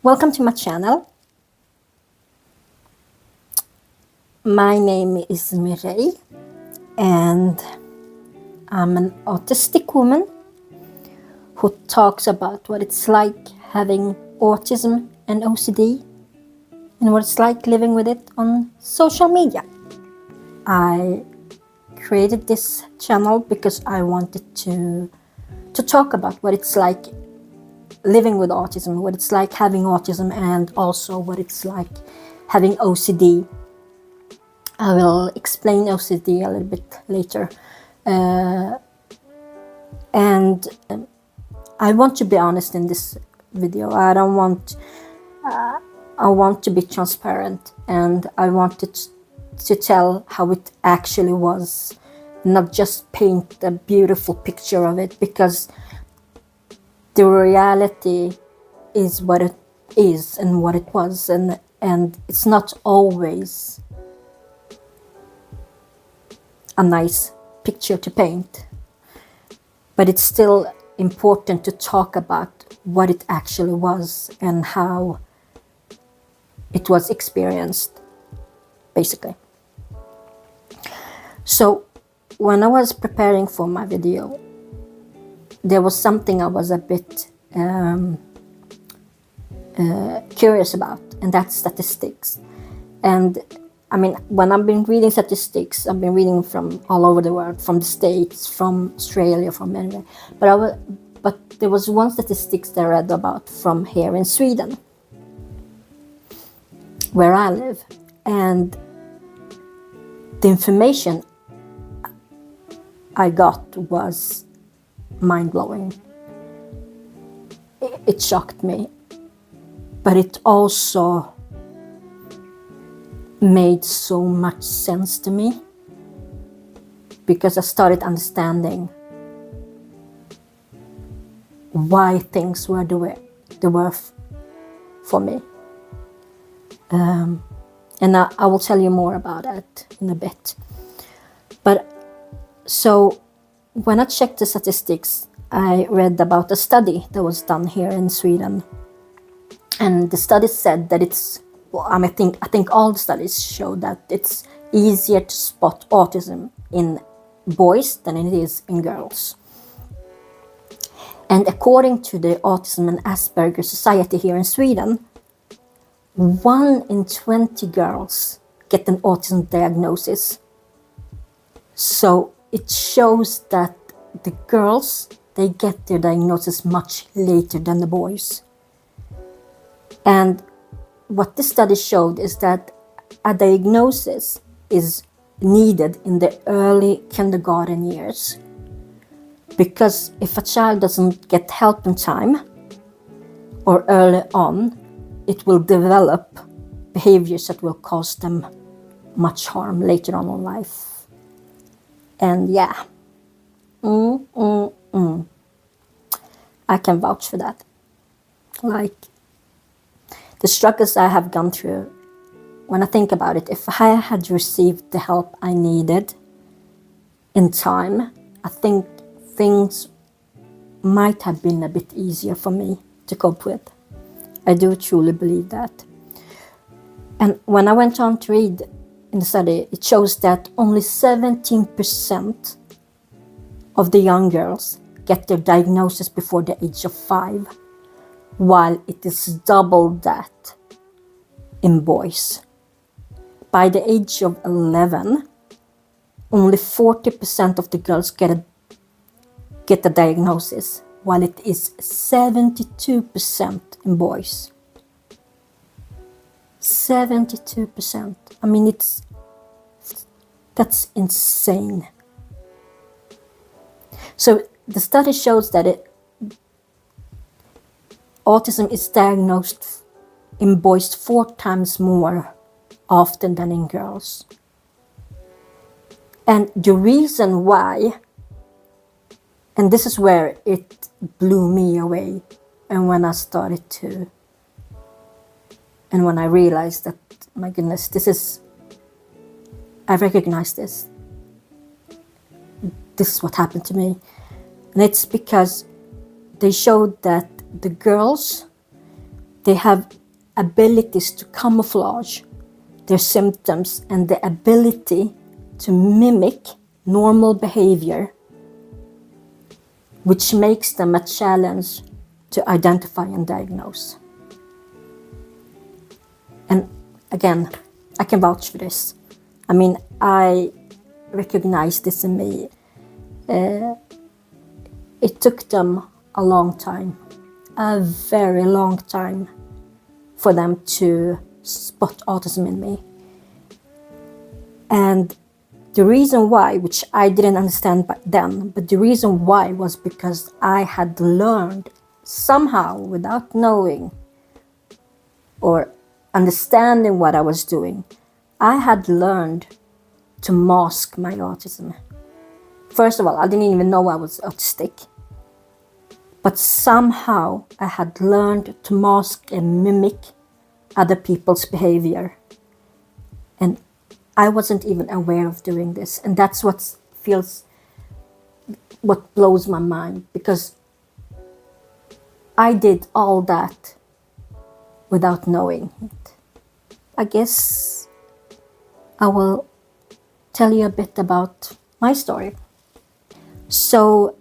Welcome to my channel. My name is Mireille and I'm an autistic woman who talks about what it's like having autism and OCD and what it's like living with it on social media. I created this channel because I wanted to talk about what it's like living with autism, what it's like having autism, and also what it's like having OCD. I will explain OCD a little bit later. And I want to be honest in this video. I want to be transparent, and I wanted to tell how it actually was, not just paint a beautiful picture of it, because the reality is what it is and what it was, and it's not always a nice picture to paint, but it's still important to talk about what it actually was and how it was experienced, basically. So when I was preparing for my video, there was something I was a bit curious about, and that's statistics. And I mean, when I've been reading statistics, I've been reading from all over the world, from the States, from Australia, from anywhere. But there was one statistics that I read about from here in Sweden, where I live, and the information I got was mind-blowing. It shocked me, but it also made so much sense to me, because I started understanding why things were the way they were for me. And I will tell you more about that in a bit. But so when I checked the statistics, I read about a study that was done here in Sweden, and the study said that I think all the studies show that it's easier to spot autism in boys than it is in girls. And according to the Autism and Asperger Society here in Sweden, 1 in 20 girls get an autism diagnosis. So it shows that the girls, they get their diagnosis much later than the boys. And what this study showed is that a diagnosis is needed in the early kindergarten years, because if a child doesn't get help in time or early on, it will develop behaviors that will cause them much harm later on in life. And yeah, I can vouch for that. Like, the struggles I have gone through, when I think about it, if I had received the help I needed in time, I think things might have been a bit easier for me to cope with. I do truly believe that. And when I went on to read in the study, it shows that only 17% of the young girls get their diagnosis before the age of 5, while it is double that in boys. By the age of 11, only 40% of the girls get the diagnosis, while it is 72% in boys. 72%. I mean, that's insane. So the study shows that autism is diagnosed in boys 4 times more often than in girls. And the reason why, and this is where it blew me away, and when I realized that, my goodness, I recognize this. This is what happened to me. And it's because they showed that the girls they have abilities to camouflage their symptoms and the ability to mimic normal behavior, which makes them a challenge to identify and diagnose. And again, I can vouch for this. I mean, I recognize this in me. It took them a long time, a very long time, for them to spot autism in me. And the reason why, which I didn't understand back then, but the reason why was because I had learned somehow, without knowing or understanding what I was doing, I had learned to mask my autism. First of all, I didn't even know I was autistic. But somehow I had learned to mask and mimic other people's behavior. And I wasn't even aware of doing this. And that's what blows my mind, because I did all that without knowing it. I guess I will tell you a bit about my story. So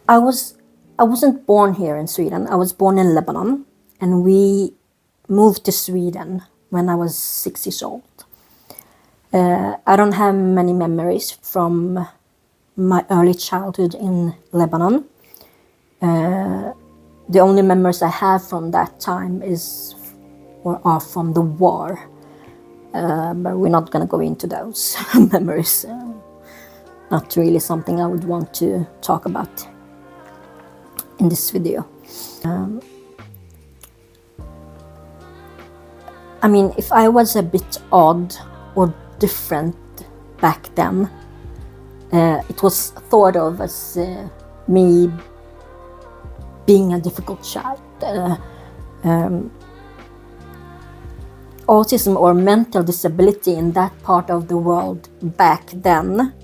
I wasn't born here in Sweden. I was born in Lebanon, and we moved to Sweden when I was 6 years old. I don't have many memories from my early childhood in Lebanon. The only memories I have from that time are from the war. But we're not going to go into those memories. Not really something I would want to talk about in this video. I mean, if I was a bit odd or different back then, it was thought of as me being a difficult child. Autism or mental disability in that part of the world back then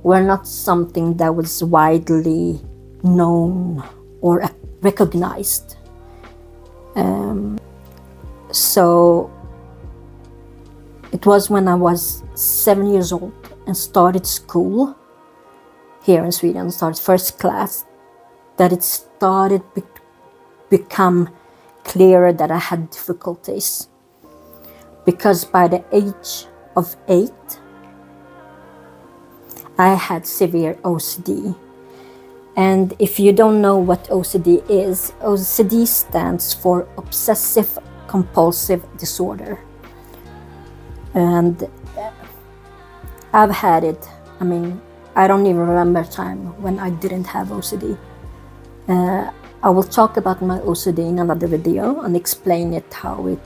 were not something that was widely known or recognized. So it was when I was 7 years old and started school here in Sweden, started first class, that it started become clearer that I had difficulties. Because by the age of 8, I had severe OCD. And if you don't know what OCD is, OCD stands for obsessive compulsive disorder. And I've had it. I mean, I don't even remember a time when I didn't have OCD. I will talk about my OCD in another video and explain it how it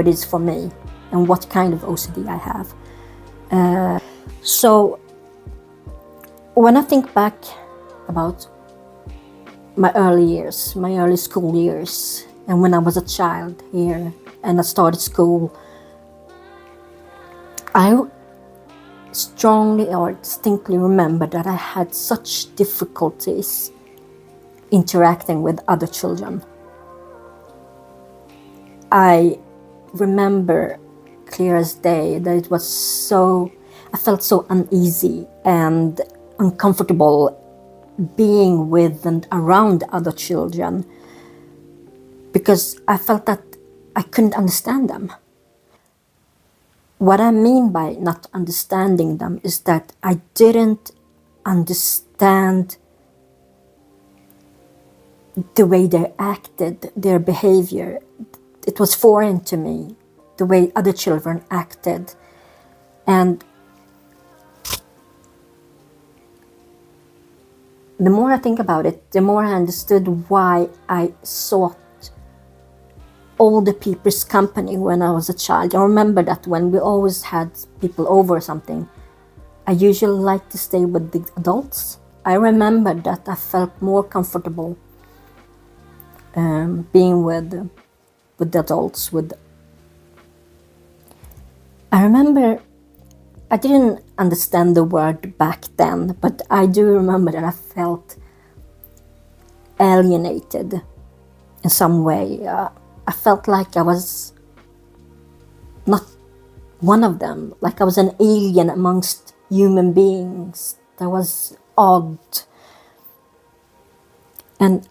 is for me and what kind of OCD I have. So when I think back about my early years, my early school years, and when I was a child here and I started school, I strongly or distinctly remember that I had such difficulties interacting with other children. I remember clear as day that it was I felt so uneasy and uncomfortable being with and around other children, because I felt that I couldn't understand them. What I mean by not understanding them is that I didn't understand the way they acted, their behavior. It was foreign to me, the way other children acted. And the more I think about it, the more I understood why I sought older people's company when I was a child. I remember that when we always had people over or something, I usually liked to stay with the adults. I remember that I felt more comfortable being with the adults. I remember I didn't understand the word back then, but I do remember that I felt alienated in some way. I felt like I was not one of them, like I was an alien amongst human beings. That was odd. And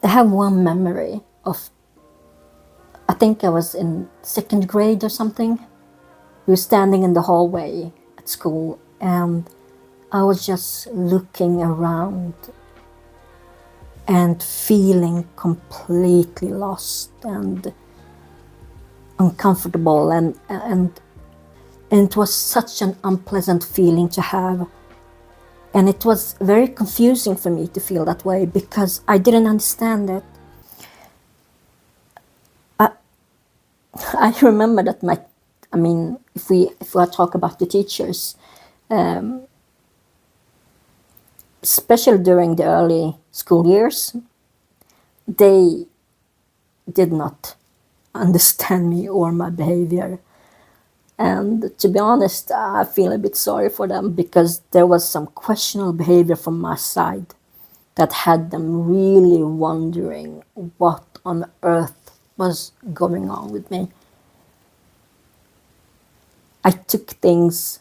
I have one memory of, I think I was in 2nd grade or something. We were standing in the hallway at school, and I was just looking around and feeling completely lost and uncomfortable, and it was such an unpleasant feeling to have. And it was very confusing for me to feel that way because I didn't understand it. I remember that if we talk about the teachers, especially during the early school years, they did not understand me or my behavior. And to be honest, I feel a bit sorry for them because there was some questionable behavior from my side that had them really wondering what on earth was going on with me. I took things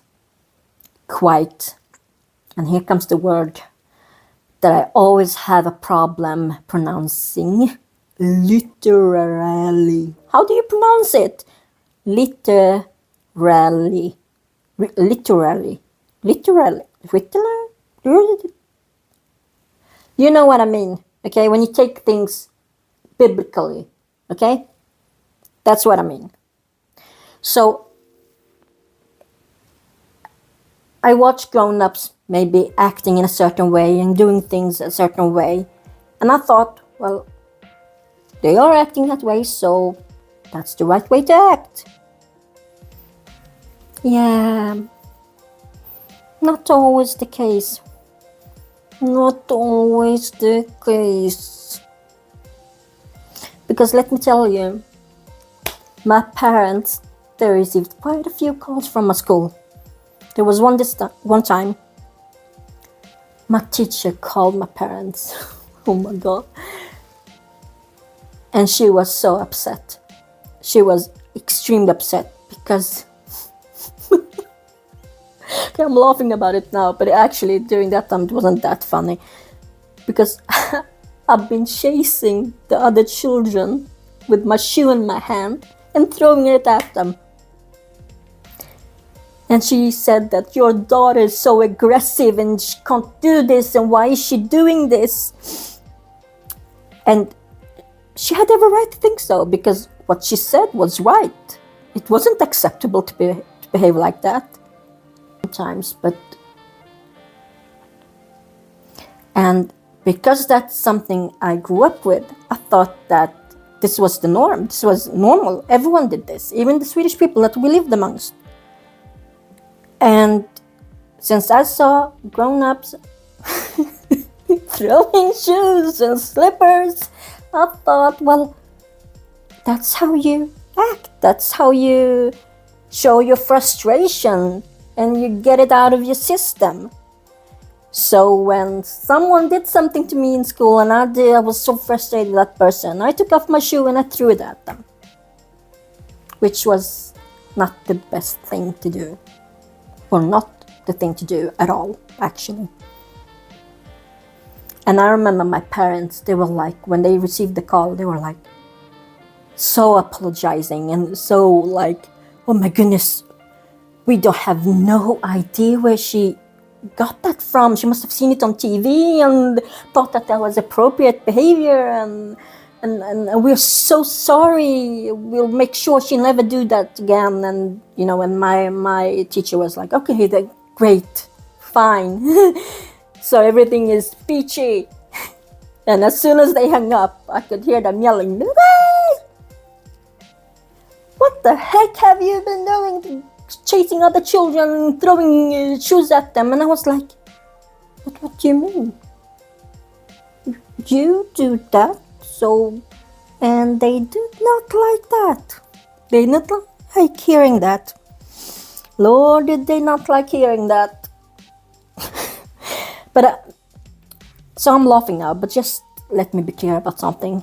quite, and here comes the word that I always have a problem pronouncing, literally. How do you pronounce it? Literally. You know what I mean, okay? When you take things biblically, okay? That's what I mean. So I watch grown-ups maybe acting in a certain way and doing things a certain way. And I thought, well, they are acting that way, so that's the right way to act. Yeah, not always the case. Not always the case. Because let me tell you, my parents, they received quite a few calls from my school. There was one time, my teacher called my parents. Oh my God. And she was so upset. She was extremely upset because okay, I'm laughing about it now, but actually during that time it wasn't that funny because I've been chasing the other children with my shoe in my hand and throwing it at them. And she said that your daughter is so aggressive and she can't do this, and why is she doing this? And she had every right to think so, because what she said was right. It wasn't acceptable to behave like that sometimes, and because that's something I grew up with, I thought that this was the norm. This was normal. Everyone did this, even the Swedish people that we lived amongst. And since I saw grown-ups throwing shoes and slippers, I thought, well, that's how you act. That's how you show your frustration and you get it out of your system. So when someone did something to me in school and I was so frustrated with that person, I took off my shoe and I threw it at them, which was not the best thing to do. Or not the thing to do at all, actually. And I remember my parents, they were like, when they received the call, they were like, so apologizing and so like, oh my goodness, we don't have no idea where she got that from. She must have seen it on TV and thought that was appropriate behavior, and we're so sorry. We'll make sure she'll never do that again. And and my teacher was like, okay, great, fine. So everything is peachy. And as soon as they hung up, I could hear them yelling, "Hey! What the heck have you been doing? Chasing other children, throwing shoes at them?" And I was like, what do you mean? You do that? So, and they did not like that. They did not like hearing that. Lord, did they not like hearing that. But so I'm laughing now, but just let me be clear about something.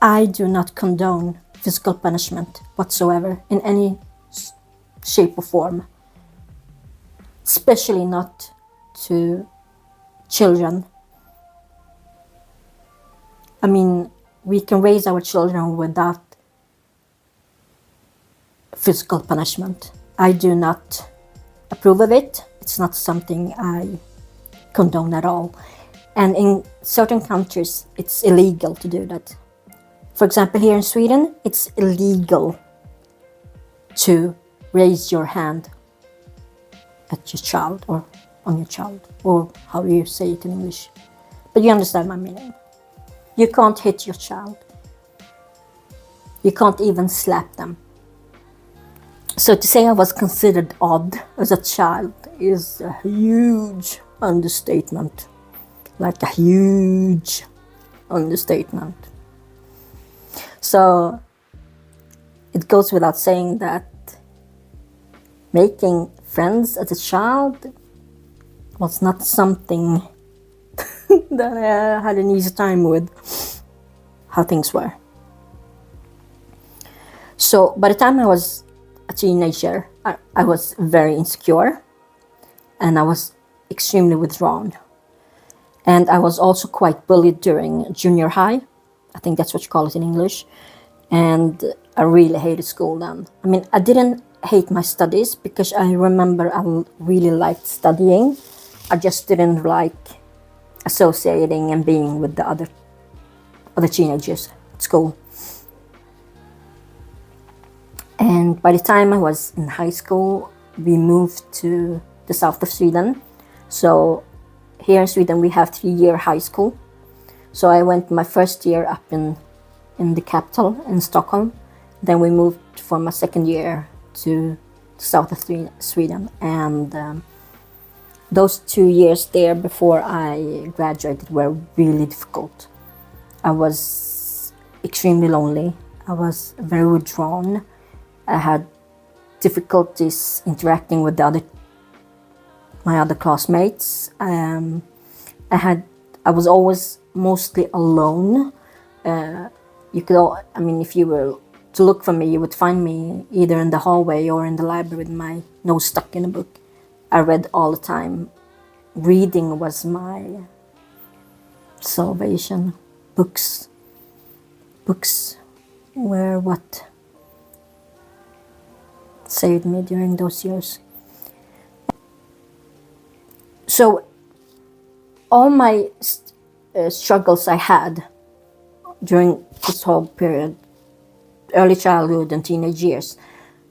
I do not condone physical punishment whatsoever in any shape or form, especially not to children. I mean, we can raise our children without physical punishment. I do not approve of it. It's not something I condone at all. And in certain countries, it's illegal to do that. For example, here in Sweden, it's illegal to raise your hand at your child or on your child, or how you say it in English. But you understand my meaning. You can't hit your child. You can't even slap them. So to say I was considered odd as a child is a huge understatement. Like a huge understatement. So it goes without saying that making friends as a child was not something that I had an easy time with, how things were. So by the time I was a teenager, I was very insecure and I was extremely withdrawn. And I was also quite bullied during junior high. I think that's what you call it in English. And I really hated school then. I mean, I didn't hate my studies because I remember I really liked studying. I just didn't like associating and being with the other teenagers at school. And by the time I was in high school, we moved to the south of Sweden. So here in Sweden, we have 3-year high school. So I went my first year up in the capital, in Stockholm. Then we moved for my second year to the south of Sweden. And those 2 years there before I graduated were really difficult. I was extremely lonely. I was very withdrawn. I had difficulties interacting with my other classmates. I was always mostly alone. If you were to look for me, you would find me either in the hallway or in the library with my nose stuck in a book. I read all the time. Reading was my salvation. Books were what saved me during those years. So all my struggles I had during this whole period, early childhood and teenage years,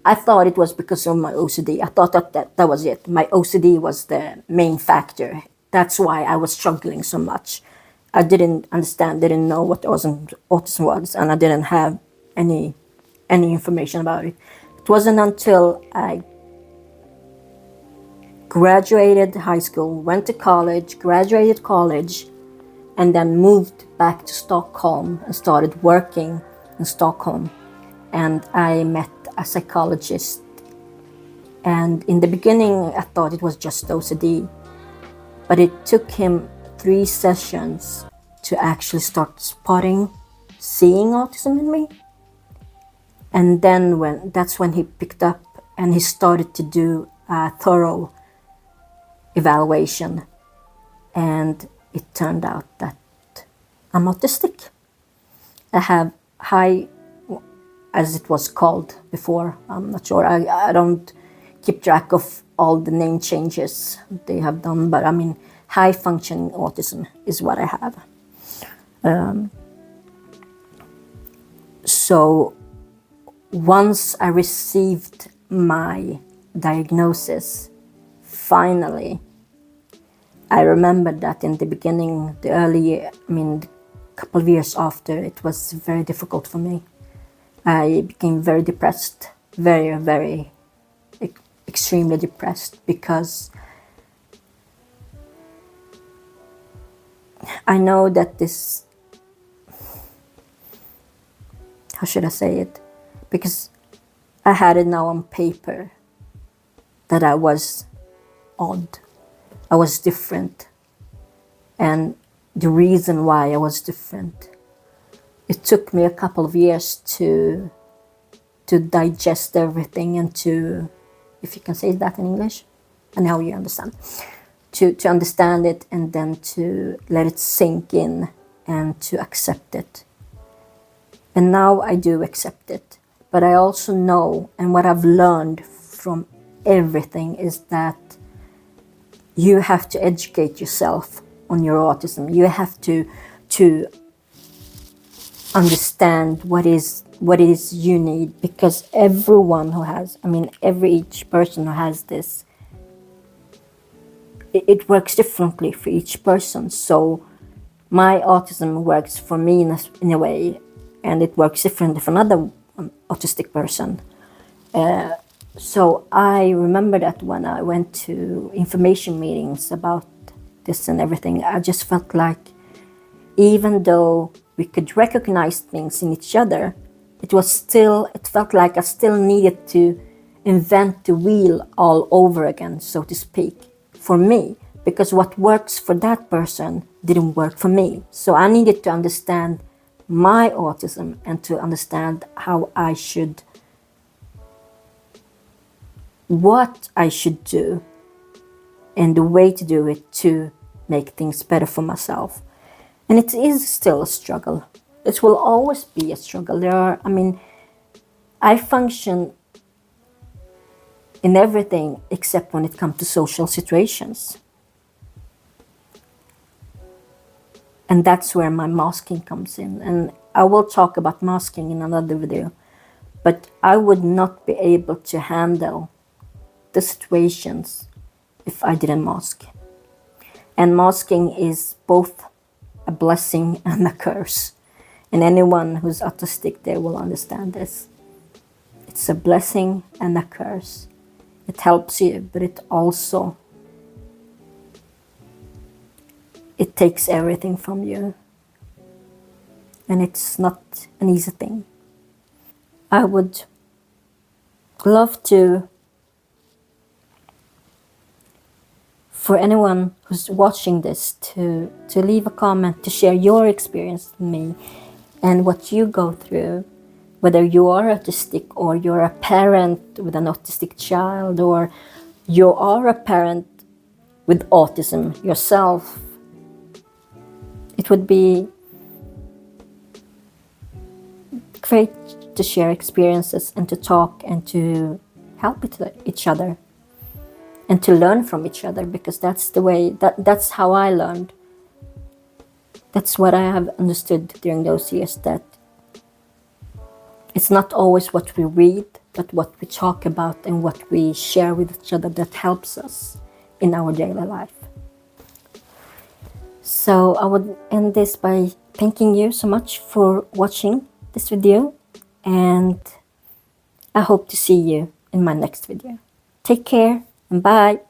I thought it was because of my OCD. I thought that was it. My OCD was the main factor. That's why I was struggling so much. I didn't understand, didn't know what autism was, and I didn't have any information about it. It wasn't until I graduated high school, went to college, graduated college, and then moved back to Stockholm and started working in Stockholm. And I met a psychologist. And in the beginning, I thought it was just OCD. But it took him 3 sessions to actually start seeing autism in me. And then that's when he picked up and he started to do a thorough evaluation. And it turned out that I'm autistic. I have high, as it was called before, I'm not sure. I don't keep track of all the name changes they have done, but I mean, high functioning autism is what I have. So once I received my diagnosis, finally, I remembered that in the beginning, the couple of years after, it was very difficult for me. I became very depressed, very, very extremely depressed, because I know that this, how should I say it? Because I had it now on paper that I was odd, I was different, and the reason why I was different. It took me a couple of years to digest everything and to, if you can say that in English, and how you understand, to understand it and then to let it sink in and to accept it. And now I do accept it. But I also know, and what I've learned from everything is that you have to educate yourself on your autism. You have to understand what it is you need, because everyone who has, each person who has this, it works differently for each person. So my autism works for me in a way, and it works differently for another autistic person. So I remember that when I went to information meetings about this and everything, I just felt like even though we could recognize things in each other, it felt like I still needed to invent the wheel all over again, so to speak, for me, because what works for that person didn't work for me. So I needed to understand my autism and to understand what I should do and the way to do it to make things better for myself. And it is still a struggle. It will always be a struggle. I function in everything except when it comes to social situations. And that's where my masking comes in. And I will talk about masking in another video. But I would not be able to handle the situations if I didn't mask. And masking is both a blessing and a curse. And anyone who's autistic, they will understand this. It's a blessing and a curse. It helps you, but it takes everything from you. And it's not an easy thing. I would love for anyone who's watching this to leave a comment, to share your experience with me and what you go through, whether you are autistic or you're a parent with an autistic child, or you are a parent with autism yourself. It would be great to share experiences and to talk and to help each other and to learn from each other, because that's the way, that's how I learned. That's what I have understood during those years, that it's not always what we read, but what we talk about and what we share with each other that helps us in our daily life. So I would end this by thanking you so much for watching this video, and I hope to see you in my next video. Take care and bye.